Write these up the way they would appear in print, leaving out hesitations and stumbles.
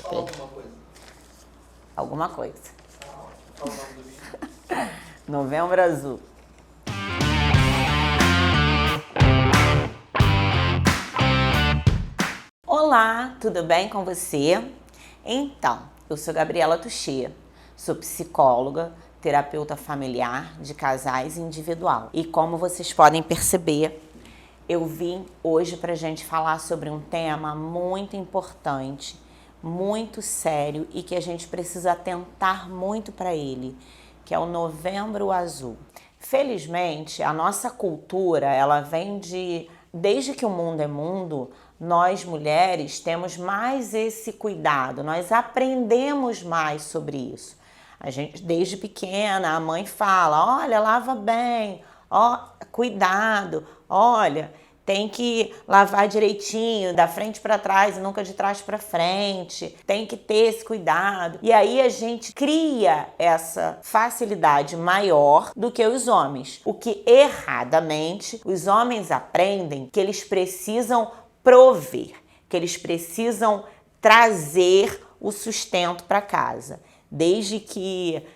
Fala alguma coisa. Alguma coisa. Qual o nome do vídeo? Novembro Azul. Olá, tudo bem com você? Então, eu sou Gabriela Tuchê, sou psicóloga, terapeuta familiar de casais individual. E como vocês podem perceber, eu vim hoje para a gente falar sobre um tema muito importante, muito sério e que a gente precisa atentar muito para ele, que é o Novembro Azul. Felizmente, a nossa cultura, ela vem desde que o mundo é mundo, nós mulheres temos mais esse cuidado, nós aprendemos mais sobre isso. A gente, desde pequena, a mãe fala, olha, lava bem, ó, cuidado, olha, tem que lavar direitinho, da frente para trás e nunca de trás para frente, tem que ter esse cuidado. E aí a gente cria essa facilidade maior do que os homens, o que erradamente os homens aprendem que eles precisam prover, que eles precisam trazer o sustento para casa. Desde que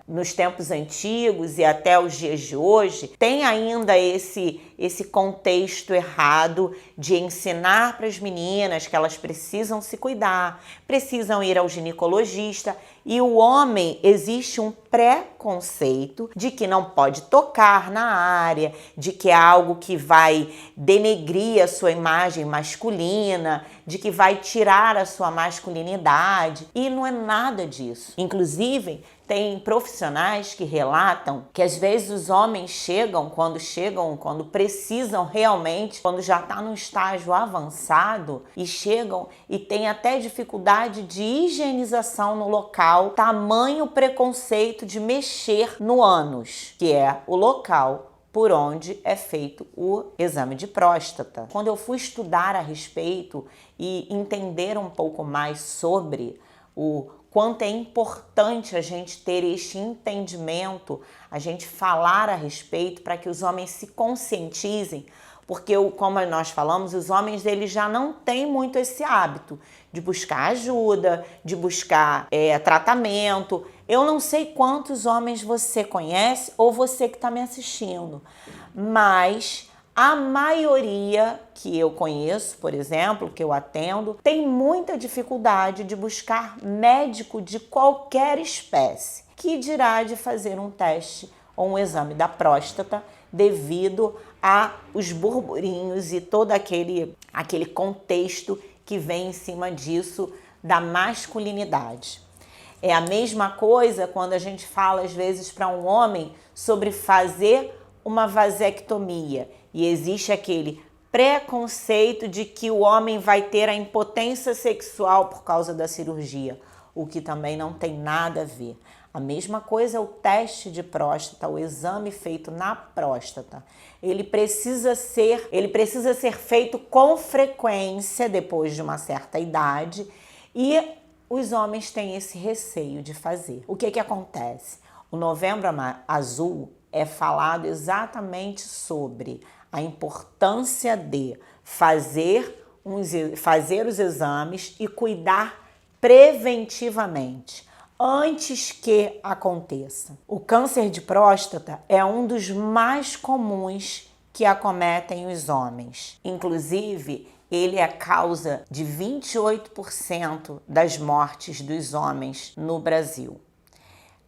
nos tempos antigos e até os dias de hoje, tem ainda esse contexto errado de ensinar para as meninas que elas precisam se cuidar, precisam ir ao ginecologista, e o homem existe um preconceito de que não pode tocar na área, de que é algo que vai denegrir a sua imagem masculina, de que vai tirar a sua masculinidade, e não é nada disso. Inclusive, tem profissionais que relatam que às vezes os homens chegam, quando precisam realmente, quando já está num estágio avançado, e chegam e tem até dificuldade de higienização no local, tamanho preconceito de mexer no ânus, que é o local por onde é feito o exame de próstata. Quando eu fui estudar a respeito e entender um pouco mais sobre o quanto é importante a gente ter este entendimento, a gente falar a respeito para que os homens se conscientizem, porque como nós falamos, os homens eles já não têm muito esse hábito de buscar ajuda, de buscar tratamento. Eu não sei quantos homens você conhece ou você que está me assistindo, mas a maioria que eu conheço, por exemplo, que eu atendo, tem muita dificuldade de buscar médico de qualquer espécie, que dirá de fazer um teste ou um exame da próstata devido a os burburinhos e todo aquele contexto que vem em cima disso da masculinidade. É a mesma coisa quando a gente fala às vezes para um homem sobre fazer uma vasectomia e existe aquele preconceito de que o homem vai ter a impotência sexual por causa da cirurgia, o que também não tem nada a ver. A mesma coisa é o teste de próstata, o exame feito na próstata. Ele precisa ser feito com frequência depois de uma certa idade e os homens têm esse receio de fazer. O que acontece? O Novembro Azul é falado exatamente sobre a importância de fazer os exames e cuidar preventivamente, antes que aconteça. O câncer de próstata é um dos mais comuns que acometem os homens. Inclusive, ele é a causa de 28% das mortes dos homens no Brasil.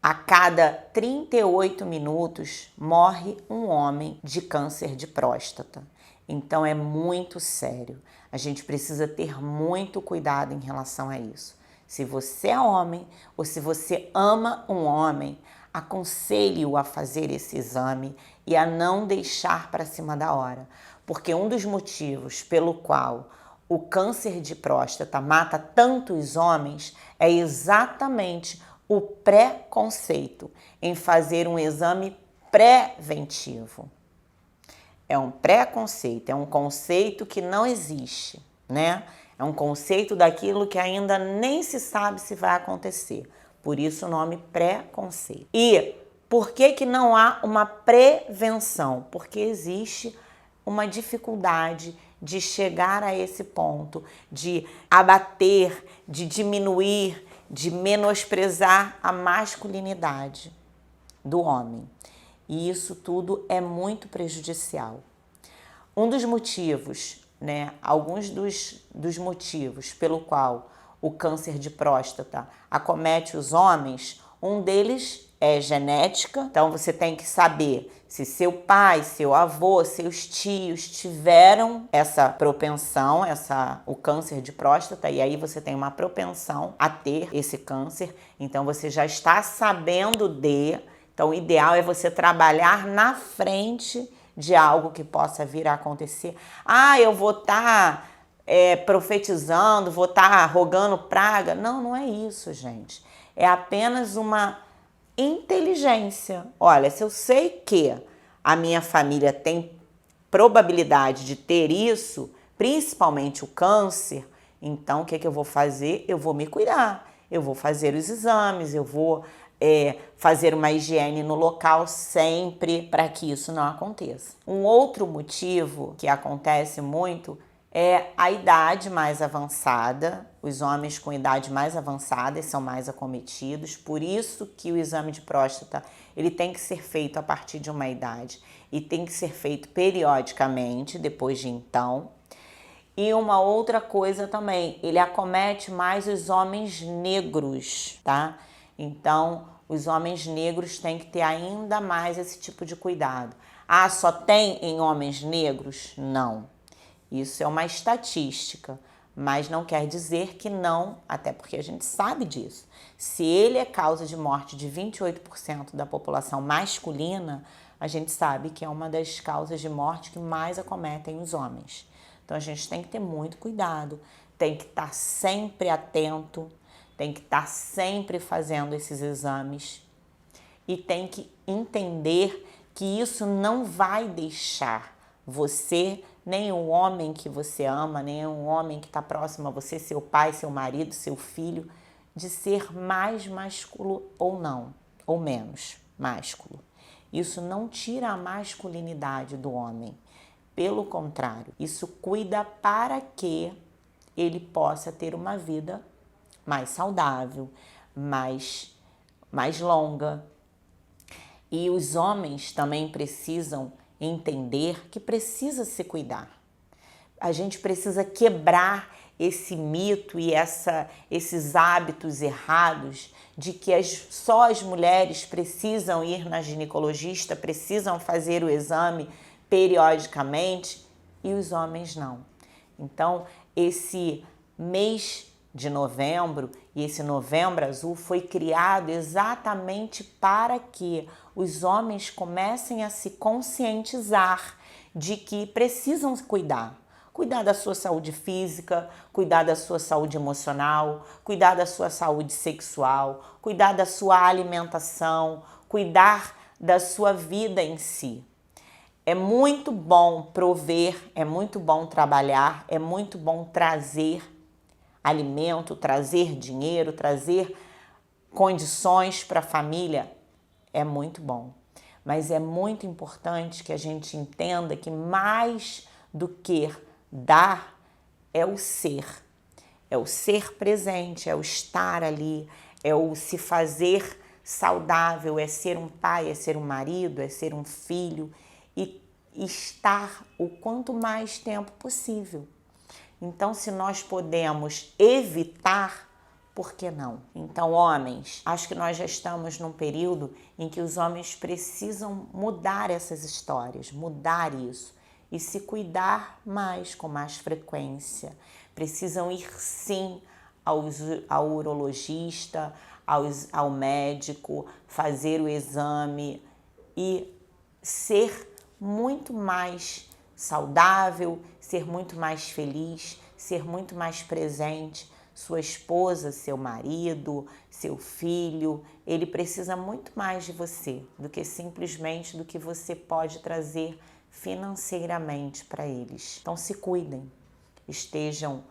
A cada 38 minutos morre um homem de câncer de próstata. Então é muito sério. A gente precisa ter muito cuidado em relação a isso. Se você é homem ou se você ama um homem, aconselhe-o a fazer esse exame e a não deixar para cima da hora. Porque um dos motivos pelo qual o câncer de próstata mata tantos homens é exatamente o preconceito em fazer um exame preventivo. É um preconceito, é um conceito que não existe, né? É um conceito daquilo que ainda nem se sabe se vai acontecer. Por isso o nome preconceito. E por que não há uma prevenção? Porque existe uma dificuldade de chegar a esse ponto, de abater, de diminuir, de menosprezar a masculinidade do homem. E isso tudo é muito prejudicial. Um dos motivos, alguns dos motivos pelo qual o câncer de próstata acomete os homens, um deles é genética. Então você tem que saber se seu pai, seu avô, seus tios tiveram essa propensão, o câncer de próstata, e aí você tem uma propensão a ter esse câncer. Então você já está sabendo Então o ideal é você trabalhar na frente de algo que possa vir a acontecer. Eu vou estar profetizando, vou estar rogando praga. Não, não é isso, gente. É apenas uma inteligência. Olha, se eu sei que a minha família tem probabilidade de ter isso, principalmente o câncer, então o que eu vou fazer? Eu vou me cuidar, eu vou fazer os exames, eu vou fazer uma higiene no local sempre para que isso não aconteça. Um outro motivo que acontece muito é a idade mais avançada. Os homens com idade mais avançada são mais acometidos, por isso que o exame de próstata ele tem que ser feito a partir de uma idade e tem que ser feito periodicamente, depois de então. E uma outra coisa também, ele acomete mais os homens negros, tá? Então, os homens negros têm que ter ainda mais esse tipo de cuidado. Só tem em homens negros? Não. Isso é uma estatística, mas não quer dizer que não, até porque a gente sabe disso. Se ele é causa de morte de 28% da população masculina, a gente sabe que é uma das causas de morte que mais acometem os homens. Então a gente tem que ter muito cuidado, tem que estar sempre atento, tem que estar sempre fazendo esses exames e tem que entender que isso não vai deixar você, nem o homem que você ama, nem um homem que está próximo a você, seu pai, seu marido, seu filho, de ser mais másculo ou não, ou menos másculo. Isso não tira a masculinidade do homem. Pelo contrário, isso cuida para que ele possa ter uma vida mais saudável, mais longa. E os homens também precisam entender que precisa se cuidar. A gente precisa quebrar esse mito e esses hábitos errados de que só as mulheres precisam ir na ginecologista, precisam fazer o exame periodicamente e os homens não. Então, esse mês de novembro e esse Novembro Azul foi criado exatamente para que os homens comecem a se conscientizar de que precisam cuidar. Cuidar da sua saúde física, cuidar da sua saúde emocional, cuidar da sua saúde sexual, cuidar da sua alimentação, cuidar da sua vida em si. É muito bom prover, é muito bom trabalhar, é muito bom trazer alimento, trazer dinheiro, trazer condições para a família. É muito bom. Mas é muito importante que a gente entenda que mais do que dar é o ser. É o ser presente, é o estar ali, é o se fazer saudável, é ser um pai, é ser um marido, é ser um filho e estar o quanto mais tempo possível. Então, se nós podemos evitar, por que não? Então, homens, acho que nós já estamos num período em que os homens precisam mudar essas histórias, mudar isso e se cuidar mais, com mais frequência. Precisam ir sim ao urologista, ao médico, fazer o exame e ser muito mais saudável, ser muito mais feliz, ser muito mais presente. Sua esposa, seu marido, seu filho, ele precisa muito mais de você do que simplesmente do que você pode trazer financeiramente para eles. Então se cuidem, estejam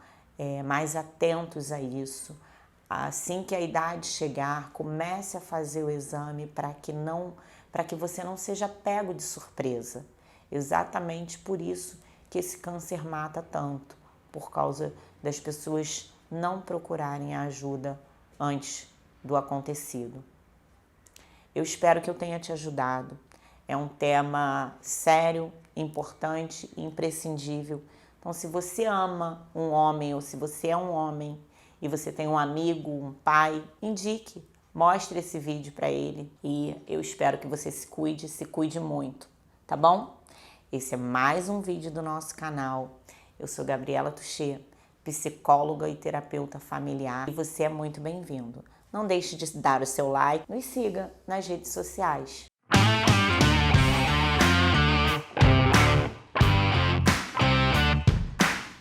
mais atentos a isso. Assim que a idade chegar, comece a fazer o exame para que você não seja pego de surpresa. Exatamente por isso que esse câncer mata tanto, por causa das pessoas não procurarem a ajuda antes do acontecido. Eu espero que eu tenha te ajudado. É um tema sério, importante e imprescindível. Então, se você ama um homem ou se você é um homem e você tem um amigo, um pai, indique, mostre esse vídeo para ele. E eu espero que você se cuide muito, tá bom? Esse é mais um vídeo do nosso canal. Eu sou Gabriela Tuchê, psicóloga e terapeuta familiar, e você é muito bem-vindo. Não deixe de dar o seu like, nos siga nas redes sociais.